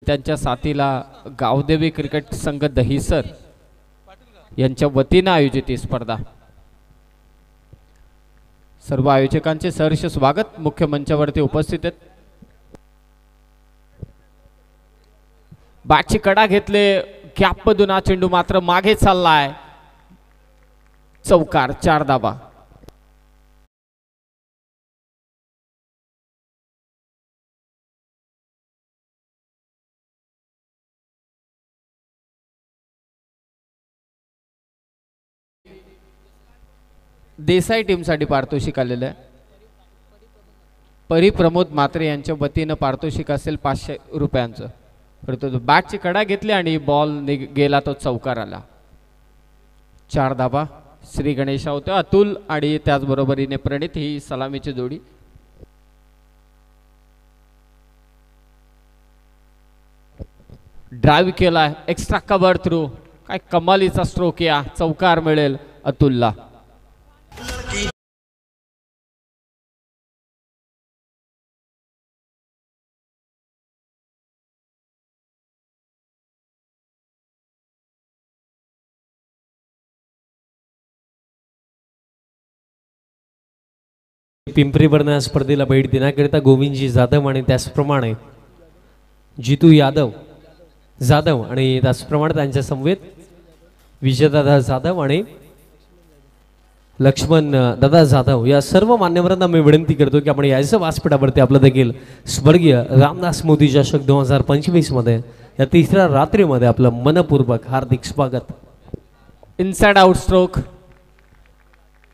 त्यांच्या साथीला गावदेवी क्रिकेट संघ दहिसर यांच्या वतीने आयोजित ही स्पर्धा। सर्व आयोजकांचे सहर्ष स्वागत मुख्य मंचावरती उपस्थित आहेत। बॅटची कडा घेतले, गॅप मधून हा चेंडू मात्र मागे चाललाय, चौकार, 4 धावा। देसाई टीम साठी पारितोषिक आलेलं आहे। परी प्रमोद मात्रे यांच्या वतीने पारितोषिक असेल 500 रुपयांचं। परंतु बॅटची कडा घेतली आणि बॉल गेला, तो चौकार आला, 4 धावा। श्री गणेश होते अतुल आणि त्याचबरोबरीने प्रणित ही सलामीची जोडी। ड्राइव्ह केला, एक्स्ट्रा कव्हर थ्रू, काय कमालीचा स्ट्रोक, या चौकार मिळेल अतुलला। पिंपरीवर्ण स्पर्धेला भेट देण्याकरिता गोविंदजी जाधव आणि त्याचप्रमाणे जितू जाधव आणि त्याचप्रमाणे त्यांच्या समवेत विजयदादा जाधव आणि लक्ष्मण दादा जाधव या सर्व मान्यवरांना मी विनंती करतो की आपण याच व्यासपीठावरती आपलं देखील स्वर्गीय रामदास मोदी चषक 2025 मध्ये या तिसऱ्या रात्रीमध्ये आपलं मनपूर्वक हार्दिक स्वागत। Inside out stroke,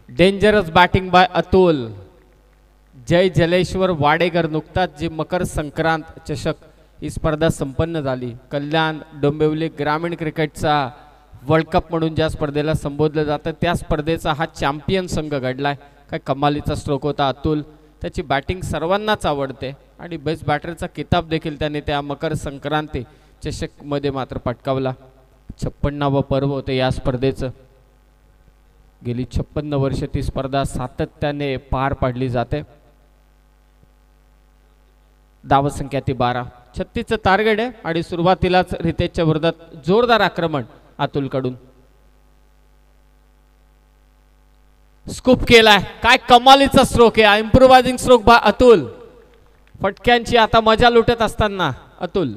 dangerous batting by Atul. जय जलेश्वर वाडेकर नुकताच जी मकर संक्रांत चषक ही स्पर्धा संपन्न झाली, कल्याण डोंबिवली ग्रामीण क्रिकेटचा वर्ल्ड कप म्हणून ज्या स्पर्धेला संबोधलं जातं त्या स्पर्धेचा हा चॅम्पियन संघ घडलाय। काय कमालीचा स्ट्रोक होता अतुल, त्याची बॅटिंग सर्वांनाच आवडते आणि बेस्ट बॅटरचा किताब देखील त्याने त्या मकर संक्रांती चषक मध्ये मात्र पटकावला। 56वा पर्व होते या स्पर्धेचं। गेली 56 वर्ष ती स्पर्धा सातत्याने पार पाडली जाते। धावसंख्या ती 12, 36चं टार्गेट आहे आणि सुरुवातीलाच रितेशच्या विरोधात जोरदार आक्रमण अतुल कडून। स्कूप केलाय, काय कमालीचा स्ट्रोक आहे, इम्प्रोवायझिंग स्ट्रोक बा अतुल। फटक्यांची आता मजा लुटत असताना अतुल।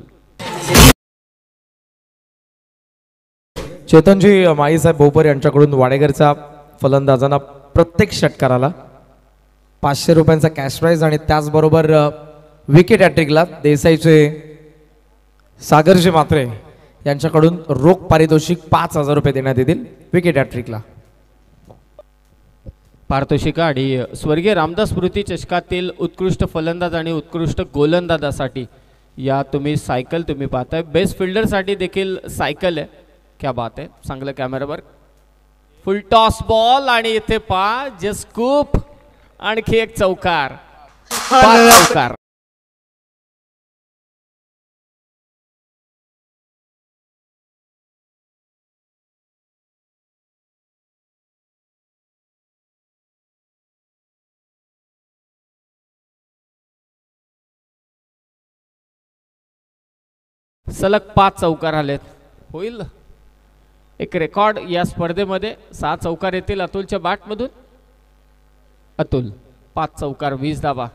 चेतनजी माईसाहेब भोपर यांच्याकडून वाडेकरचा फलंदाजांना प्रत्येक षटकाराला 500 रुपयांचा कॅश प्राइज आणि त्याचबरोबर विकेट हॅट्रिकला देसाईचे सागरजी मात्रे यांच्याकडून रोख पारितोषिक 5000 रुपये देण्यात येतील विकेट हॅट्रिकला। पारितोषिक आणि स्वर्गीय रामदास स्मृती चषकातील उत्कृष्ट फलंदाज आणि उत्कृष्ट गोलंदाजासाठी या तुम्ही सायकल तुम्ही पाहताय। बेस्ट फिल्डर साठी देखील सायकल आहे, क्या बात आहे, चांगलं कॅमेरावर। फुल टॉस बॉल आणि इथे जे स्कूप, आणखी एक चौकार, 5 चौकार। सलग 5 चौकार आलेत, होईल एक रेकॉर्ड या स्पर्धेमध्ये। 6 चौकार येतील अतुलच्या बॅट मधून। अतुल 5 चौकार 20 धावा।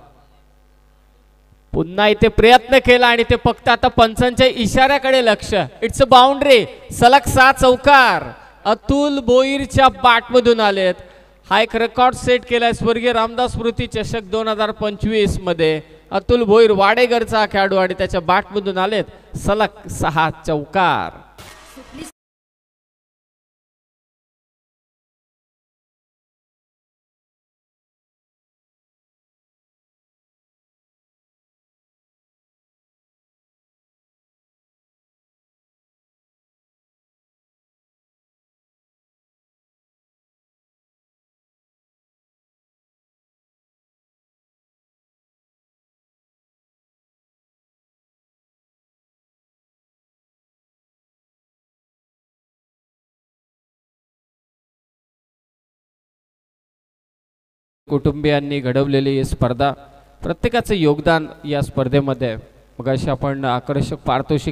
पुन्हा इथे प्रयत्न केला आणि ते फक्त आता पंचांच्या इशाऱ्याकडे लक्ष। इट्स अ बाउंड्री, सलग 6 चौकार अतुल बोईरच्या बॅट मधून आलेत। हा एक रेकॉर्ड सेट केलाय स्वर्गीय रामदास स्मृती चषक 2025 मध्ये। अतुल भोईर वाडेकरचा खेळाडू आणि त्याच्या बॅट मधून आलेत सलग 6 चौकार। कुटुंबियांनी घडवलेली ही स्पर्धा, प्रत्येकाचं योगदान या स्पर्धेमध्ये। मग अशी आपण आकर्षक पारितोषिक